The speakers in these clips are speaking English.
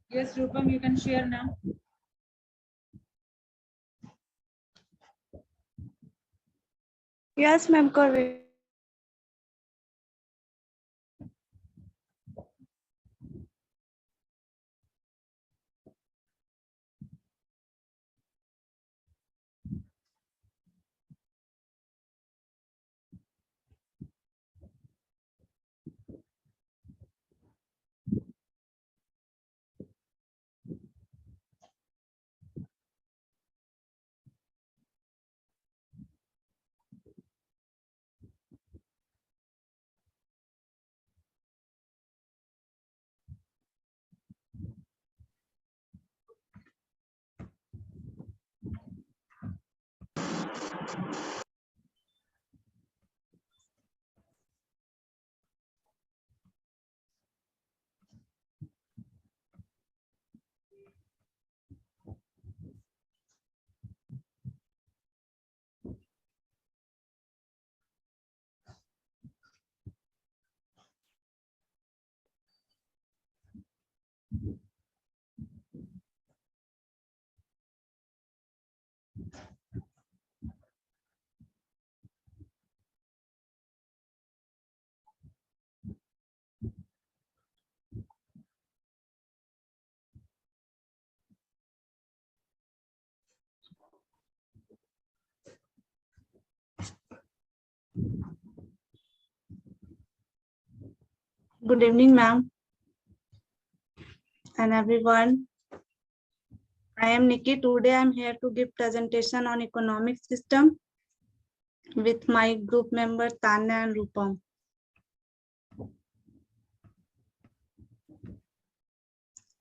Yes, Rupam, you can share now. Yes, ma'am, correct. Good evening, ma'am, and everyone. I am Nikki. Today I am here to give presentation on economic system with my group member Tanya and Rupam.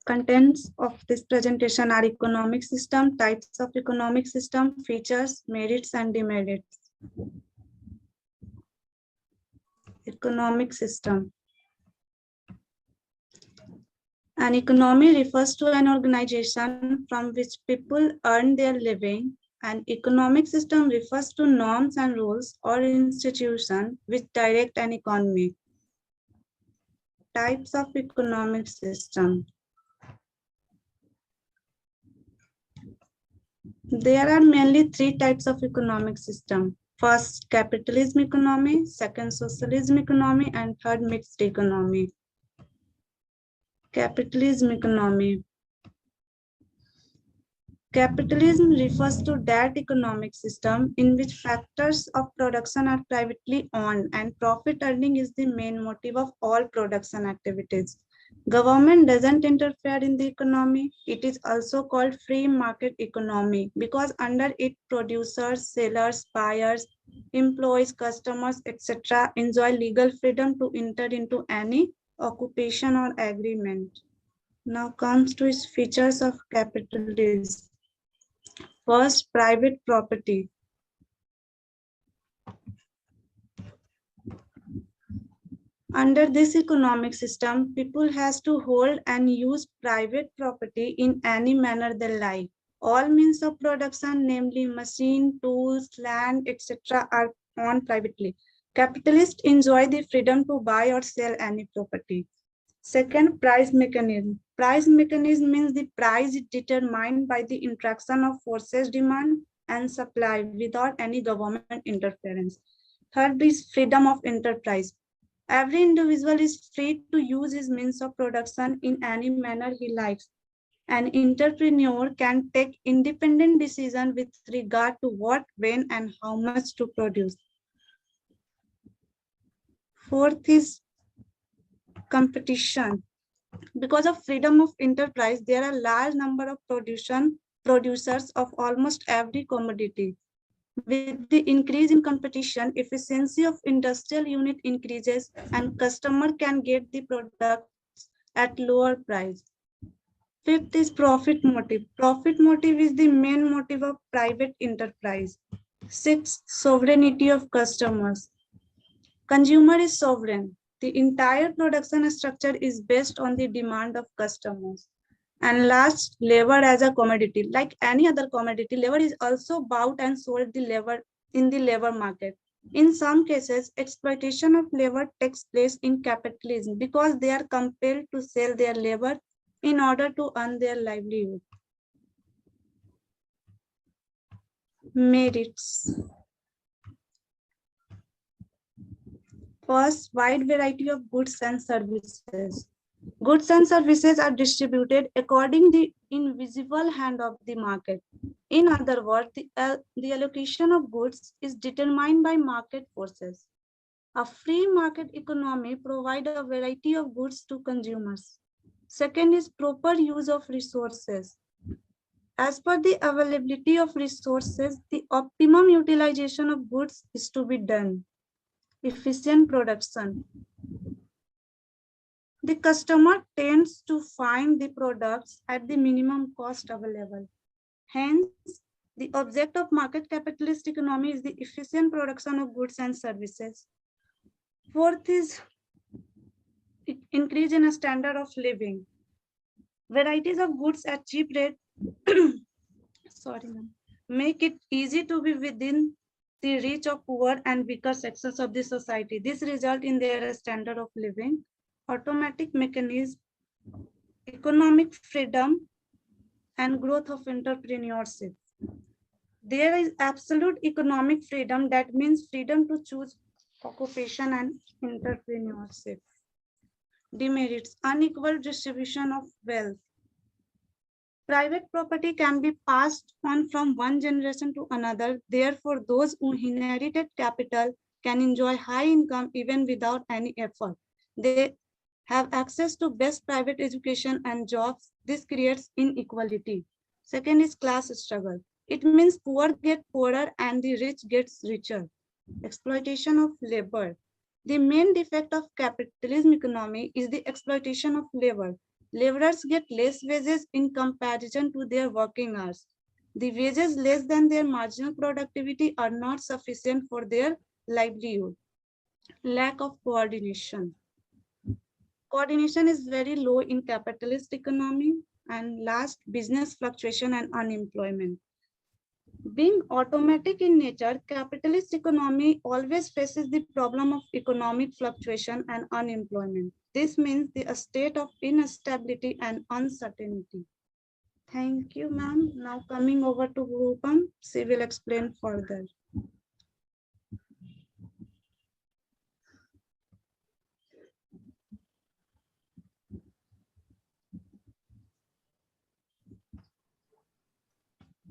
Contents of this presentation are economic system, types of economic system, features, merits and demerits. Economic system. An economy refers to an organization from which people earn their living. An economic system refers to norms and rules or institutions which direct an economy. Types of economic system. There are mainly three types of economic system. First, capitalism economy, second, socialism economy, and third, mixed economy. Capitalism economy. Capitalism refers to that economic system in which factors of production are privately owned and profit earning is the main motive of all production activities. Government doesn't interfere in the economy. It is also called free market economy because under it producers, sellers, buyers, employees, customers, etc. enjoy legal freedom to enter into any occupation or agreement. Now comes to its features of capitalism. First, private property. Under this economic system, people has to hold and use private property in any manner they like. All means of production, namely machine, tools, land, etc. are owned privately. Capitalists enjoy the freedom to buy or sell any property. Second, price mechanism. Price mechanism means the price is determined by the interaction of forces, demand and supply without any government interference. Third is freedom of enterprise. Every individual is free to use his means of production in any manner he likes. An entrepreneur can take independent decision with regard to what, when, and how much to produce. Fourth is competition. Because of freedom of enterprise, there are large number of producers of almost every commodity. With the increase in competition, efficiency of industrial unit increases and customer can get the products at lower price. Fifth is profit motive. Profit motive is the main motive of private enterprise. Sixth, sovereignty of customers. Consumer is sovereign. The entire production structure is based on the demand of customers. And last, labor as a commodity. Like any other commodity, labor is also bought and sold in the labor market. In some cases, exploitation of labor takes place in capitalism because they are compelled to sell their labor in order to earn their livelihood. Merits. First, wide variety of goods and services. Goods and services are distributed according to the invisible hand of the market. In other words, the allocation of goods is determined by market forces. A free market economy provides a variety of goods to consumers. Second is proper use of resources. As per the availability of resources, the optimum utilization of goods is to be done. Efficient production. The customer tends to find the products at the minimum cost available. Hence, the object of market capitalist economy is the efficient production of goods and services. Fourth is increase in a standard of living. Varieties of goods at cheap rate make it easy to be within the reach of poor and weaker sections of the society. This results in their standard of living. Automatic mechanism, economic freedom, and growth of entrepreneurship. There is absolute economic freedom, that means freedom to choose occupation and entrepreneurship. Demerits, unequal distribution of wealth. Private property can be passed on from one generation to another. Therefore, those who inherited capital can enjoy high income even without any effort. They have access to best private education and jobs. This creates inequality. Second is class struggle. It means poor get poorer and the rich gets richer. Exploitation of labor. The main defect of capitalism economy is the exploitation of labor. Laborers get less wages in comparison to their working hours. The wages less than their marginal productivity are not sufficient for their livelihood. Lack of coordination. Coordination is very low in capitalist economy. And last, business fluctuation and unemployment. Being automatic in nature, capitalist economy always faces the problem of economic fluctuation and unemployment. This means the state of instability and uncertainty. Thank you, ma'am. Now coming over to Rupam, she will explain further.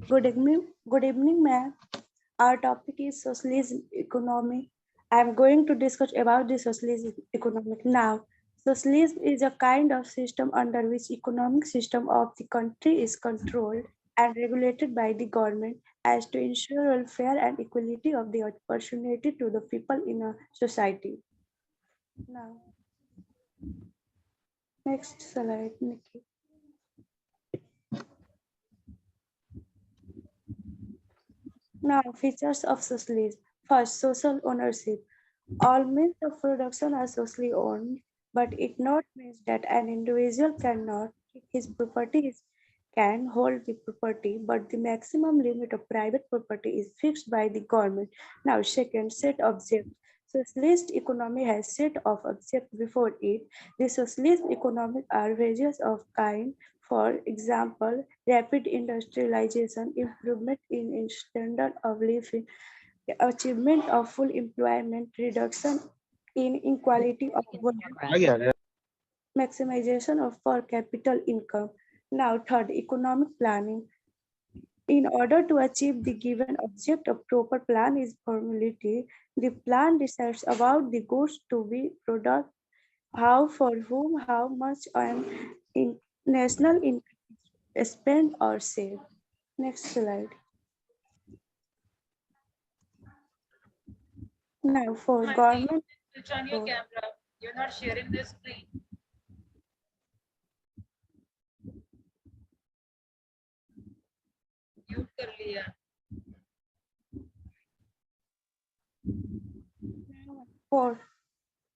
Good evening, ma'am. Our topic is socialism economy. I am going to discuss about the socialism economic now. Socialism is a kind of system under which economic system of the country is controlled and regulated by the government as to ensure welfare and equality of the opportunity to the people in a society. Now, next slide, Nikki. Now, features of socialism. First, social ownership. All means of production are socially owned, but it not means that an individual cannot keep his property, can hold the property, but the maximum limit of private property is fixed by the government. Now, second, set object. Socialist economy has set of objects before it. The socialist economic are various of kind. For example, rapid industrialization, improvement in standard of living, achievement of full employment, reduction in inequality of wealth, maximization of per capita income. Now, third, economic planning. In order to achieve the given object, a proper plan is formulated. The plan decides about the goods to be produced, how, for whom, how much, and in national income spent or saved. Next slide. Now, for government. Switch on your camera. You're not sharing the screen. Mute कर लिया. For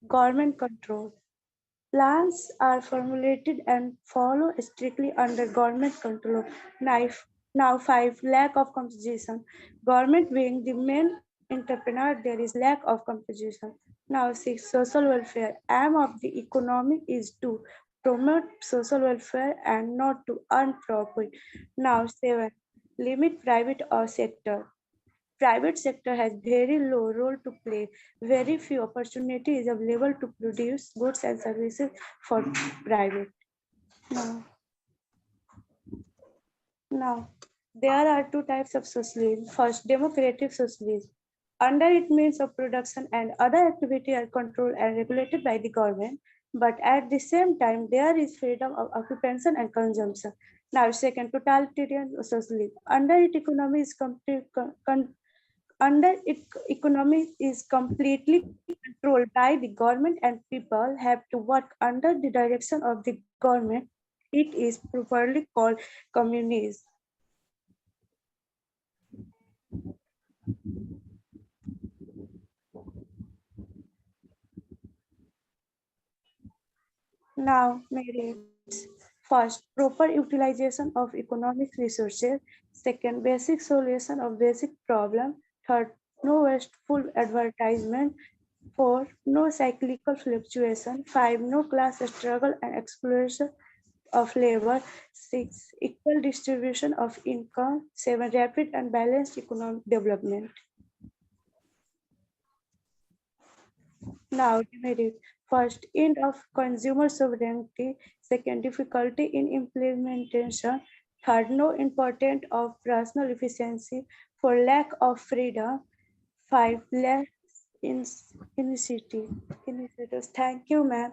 government control. Plans are formulated and follow strictly under government control. Now, five, lack of competition. Government being the main entrepreneur, there is lack of competition. Now 6, social welfare. Aim of the economy is to promote social welfare and not to earn profit. Now 7, limit private or sector. Private sector has very low role to play. Very few opportunities available to produce goods and services for private. Now, now, there are two types of socialism. First, democratic socialism. Under it, means of production and other activity are controlled and regulated by the government, but at the same time, there is freedom of occupation and consumption. Now, second, totalitarian socialism. Under it, economy is economy is completely controlled by the government and people have to work under the direction of the government. It is properly called communism. Now, merits. First, proper utilization of economic resources. Second, basic solution of basic problem. Third, no wasteful advertisement. Four, no cyclical fluctuation. Five, no class struggle and exploitation of labor. Six, equal distribution of income. Seven, rapid and balanced economic development. Now, demerit. First, end of consumer sovereignty. Second, difficulty in implementation. Third, no important of personal efficiency for lack of freedom. Five, less initiative. Initiatives. Thank you, ma'am.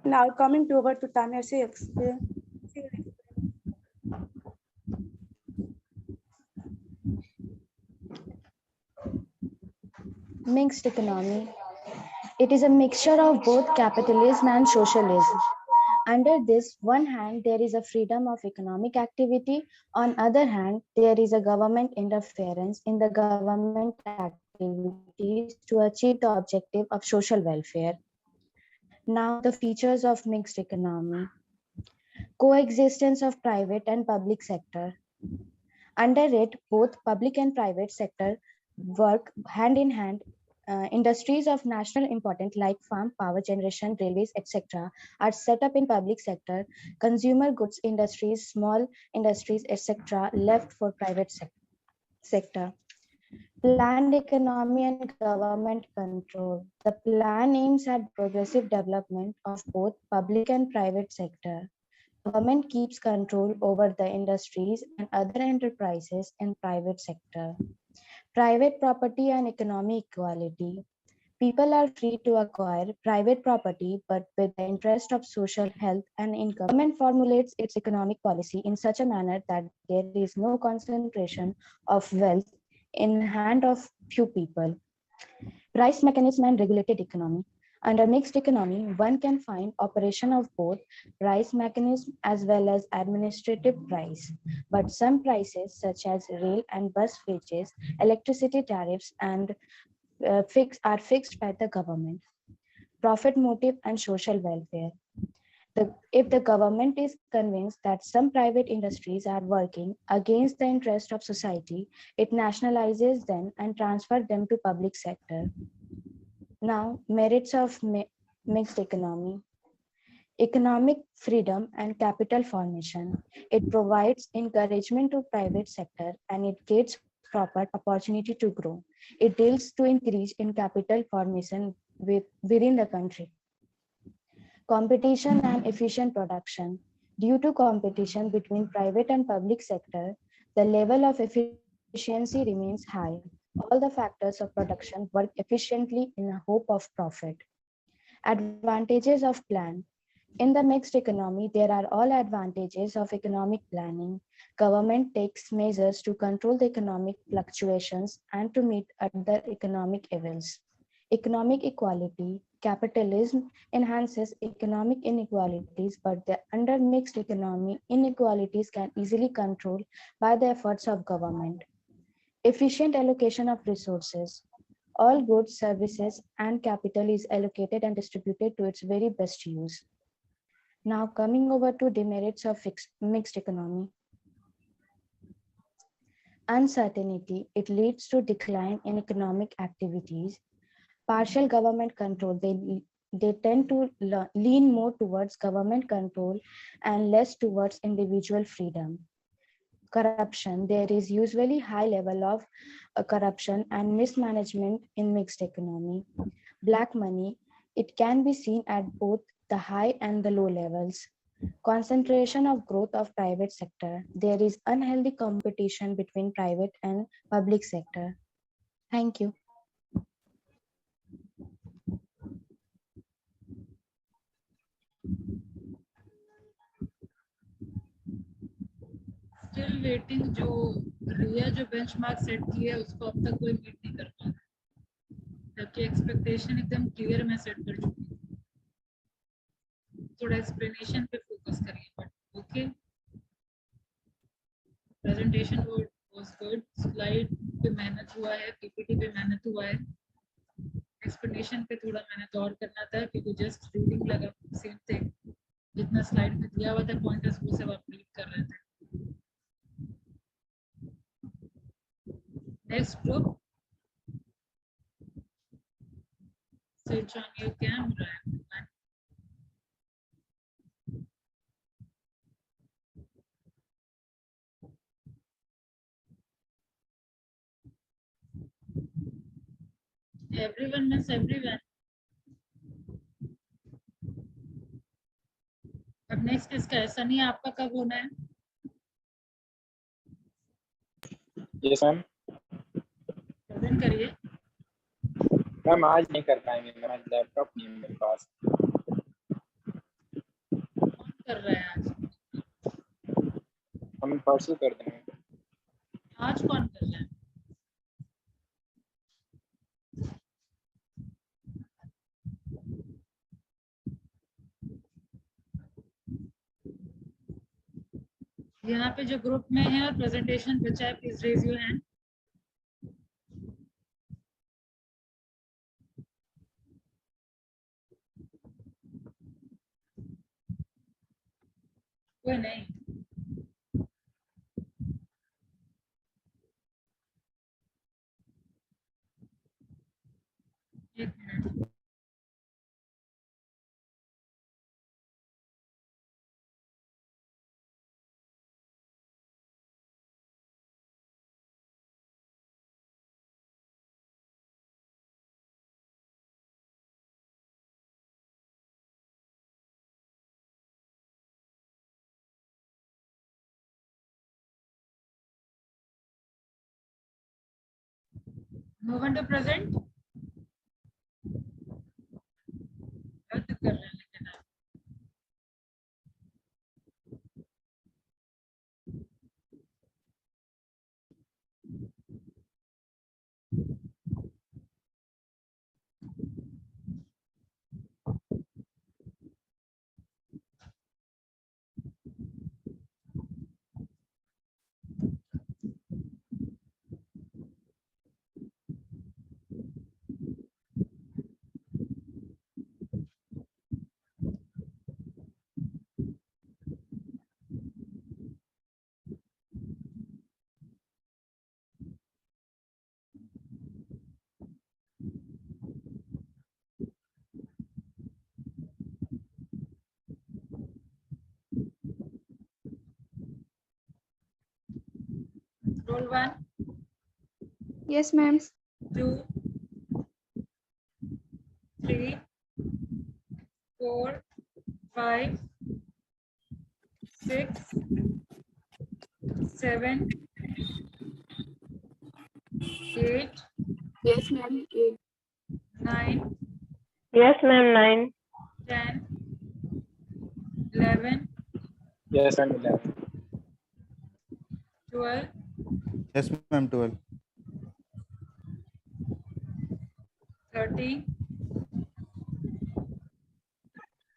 Now coming over to Tanya, she explain. Mixed economy. It is a mixture of both capitalism and socialism. Under this one hand, there is a freedom of economic activity. On other hand, there is a government interference in the government activities to achieve the objective of social welfare. Now, the features of mixed economy. Coexistence of private and public sector. Under it, both public and private sector work hand in hand. Industries of national importance like farm, power generation, railways, etc. are set up in public sector. Consumer goods industries, small industries, etc. left for private sector. Planned economy and government control. The plan aims at progressive development of both public and private sector. Government keeps control over the industries and other enterprises in private sector. Private property and economic equality. People are free to acquire private property, but with the interest of social health and income. Government formulates its economic policy in such a manner that there is no concentration of wealth in hand of few people. Price mechanism and regulated economy. Under mixed economy, one can find operation of both price mechanism as well as administrative price. But some prices such as rail and bus wages, electricity tariffs and are fixed by the government. Profit motive and social welfare. If the government is convinced that some private industries are working against the interest of society, it nationalizes them and transfers them to public sector. Now, merits of mixed economy. Economic freedom and capital formation. It provides encouragement to private sector and it gives proper opportunity to grow. It deals to increase in capital formation within the country. Competition and efficient production. Due to competition between private and public sector, the level of efficiency remains high. All the factors of production work efficiently in a hope of profit. Advantages of plan. In the mixed economy, there are all advantages of economic planning. Government takes measures to control the economic fluctuations and to meet other economic evils. Economic equality. Capitalism enhances economic inequalities, but under mixed economy, inequalities can easily controlled by the efforts of government. Efficient allocation of resources. All goods, services, and capital is allocated and distributed to its very best use. Now coming over to demerits of mixed economy. uncertainty, it leads to decline in economic activities. Partial government control, they tend to lean more towards government control and less towards individual freedom. Corruption, there is usually high level of corruption and mismanagement in mixed economy. Black money, it can be seen at both the high and the low levels. Concentration of growth of private sector, there is unhealthy competition between private and public sector. Thank you. Still waiting जो रिया जो benchmark set की है उसको अब तक कोई meet नहीं कर पा रहा, जबकि एक्सपेक्टेशन एकदम क्लियर मैं सेट कर चुकी हूँ. थोड़ा एक्सप्लेनेशन पे फोकस करिए. But okay, presentation was good, slide पे मेहनत हुआ है, पीपीटी पे मेहनत हुआ है, एक्सप्लेनेशन पे थोड़ा मेहनत और करना था क्योंकि जस्ट रीडिंग लगा सेम थिंग. जितना स्लाइड में दिया हुआ था पॉइंटर्स वो सब आप रीड कर रहे थे. Next group, switch on your camera. Everyone means everyone. अब नेक्स्ट किसका है? सनी, आपका कब होना है? Yes ma'am. प्रेजेंट करिए. मैम आज नहीं कर पाएंगे, मैम आज लैपटॉप नहीं है मेरे पास. कौन कर रहा है आज? हम परसों कर देंगे. आज कौन कर रहा है? यहाँ पे जो ग्रुप में है और प्रेजेंटेशन बचा है, प्लीज रेज योर हैंड. कोई नहीं. एक minute. No one to present. रद्द कर रहे हैं लेकिन आप. Roll 1, Yes, ma'am. 2, 3, 4, 5, 6, 7, 8, Yes, ma'am. 9, Yes, ma'am. 9. 10, 11, yes ma'am 11. 12, Yes, ma'am. 12. 13,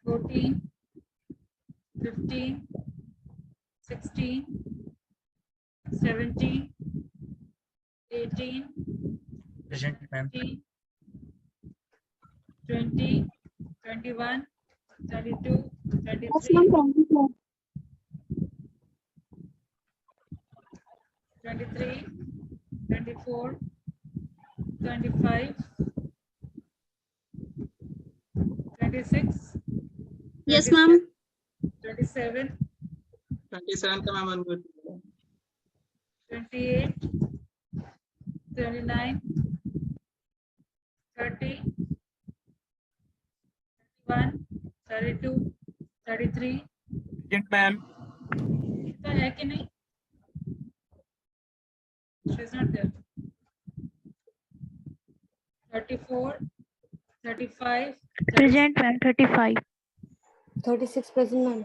14, 15, 16, 17, 18, Present, ma'am. 19, 20, 21, 22, 23, 23, 24, 25, 26. Yes, ma'am. 27, 27 का मैम 28, 29, 30, 31, 32, 33. Present, ma'am. इतना है कि नहीं? She's not there. 34, 35, Present, ma'am. 35. 36 present, ma'am.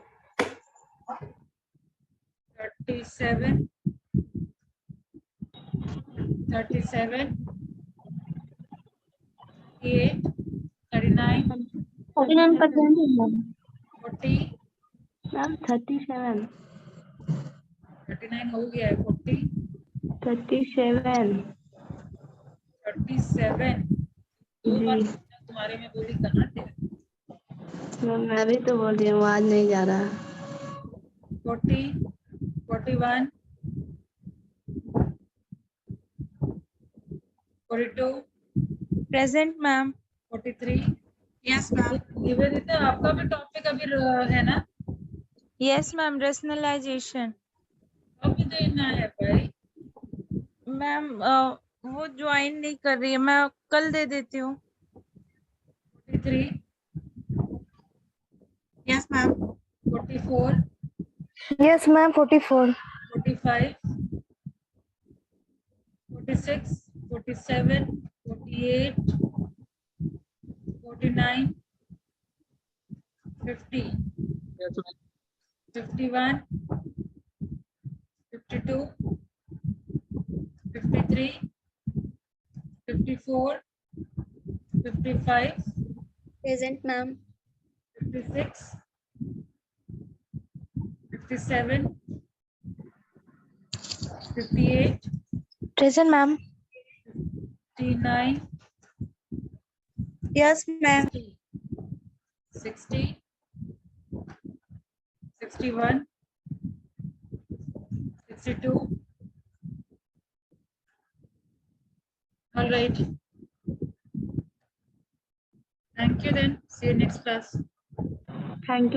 37, 37, 38, 39, 49 present, ma'am. 40, Ma'am, 37. 39 हो गया है, 40, 37. 37. दो बार तुम्हारे में बोली कहाँ थे? मैम मैं भी तो बोल रही हूँ, आवाज नहीं जा रहा. 40, 41, 42, Present, ma'am. 43. Yes, ma'am. Nivedita आपका भी टॉपिक अभी है ना? Yes, ma'am. Rationalization. अभी देना है भाई. मैम वो ज्वाइन नहीं कर रही है, मैं कल दे देती हूँ. 43, Yes, ma'am. 44, Yes, ma'am. 44. 45, 46, 47, 48, 49, 50, 51, 52, 53, 54, 55, Present, ma'am. 56, 57, 58, Present, ma'am. 59, Yes, ma'am. 60, 61, 62. All right. Thank you then. See you next class. Thank you.